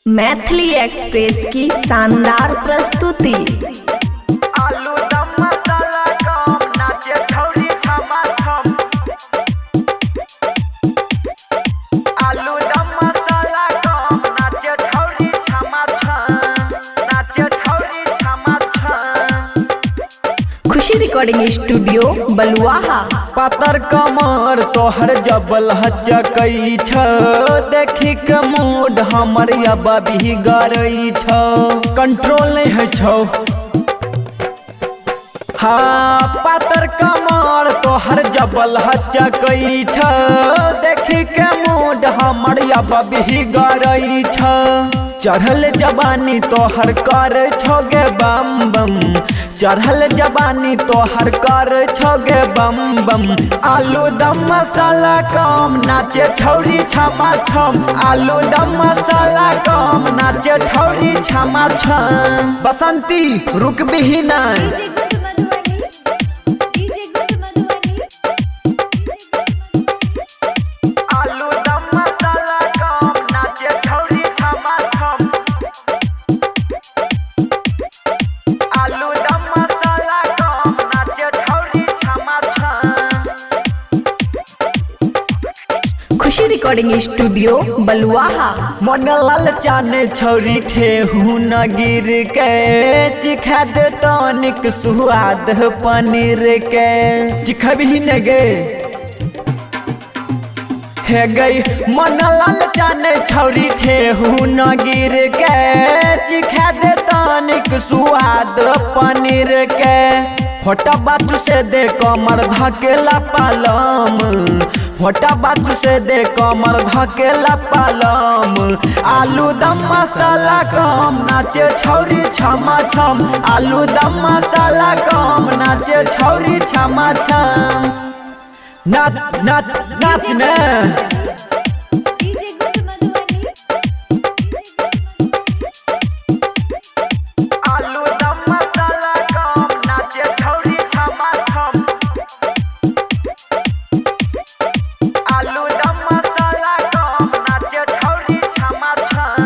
Maithili express की शानदार प्रस्तुति। आलू दम मसाला कम नाचे छौरी छमा छम। आलू दम मसाला कम नाचे छौरी छमा छम। नाचे छौरी छमा छम। खुशी रिकॉर्डिंग स्टूडियो बलुआहा। पातर कमर तोहर जबल हचकई छ, देखी के मूड हमर अब भी गरई छ, कंट्रोल नहीं है छौ। हाँ पातर कमर तोहर जबल हचकई छ, देखी के मूड हमर अब भी गरई छ। चढ़ल जवानी तोहर कर छोगे बम बम, चढ़ल जवानी तोहर कर छोगे बम बम। आलू दम मसाला कम नाचे छौरी छमा छम। आलू दम मसाला कम नाचे छौरी छमा छम। बसंती रुक भी नहीं। आलू दम मसाला कम नाचे छौरी छमा छम। आलू दम मसाला कम नाचे छौरी छमा छम। खुशी रिकॉर्डिंग स्टूडियो बलुआहा। मन ललचाने छौरी ठेहू न गिर के, चिखा दे तनिक सुआद पनीर के। चिखबही न गे हे गई मन ललचाने छौरी ठेहू न गिर के, चिखा दे तनिक सुआद पनीर के। फोटा बातू से दे कमर धकेला पालम, फोटा बातू से दे कमर धकेला पालम। आलू दम मसाला कम नाचे छौरी छमा छम। आलू दम मसाला कम नाचे छौरी छमा छम। नाच नाच नाच ने आलू दम मसाला कम नाचे छौरी छमा छम। आलू दम मसाला कम नाचे छौरी छमा छम।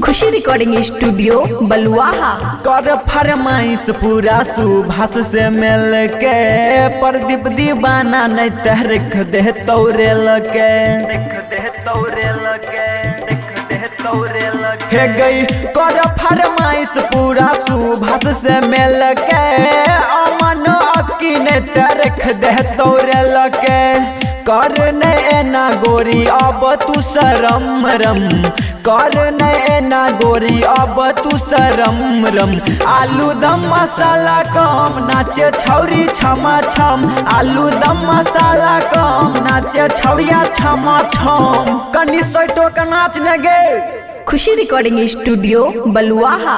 खुशी रिकॉर्डिंग स्टूडियो बलुआहा। कर फरमाइश पूरा सुभाष से मिल के, प्रदीप दीवाना नहीं तहरख दे तौरे लगे। हे गई कर फरमाइश पूरा सुभाष से मिल के, अमन अक्की ने तहरख दे तौरे लगे। कर ने ना गोरी अब तू शरम रम, कर ने ना गोरी अब तू शरम रम। आलू दम मसाला कम नाचे छौरी छमा छम। आलू दम मसाला कम नाचे छौरिया छमा छम। कनी सटो का नाच ने गे। खुशी रिकॉर्डिंग स्टूडियो बलुआहा।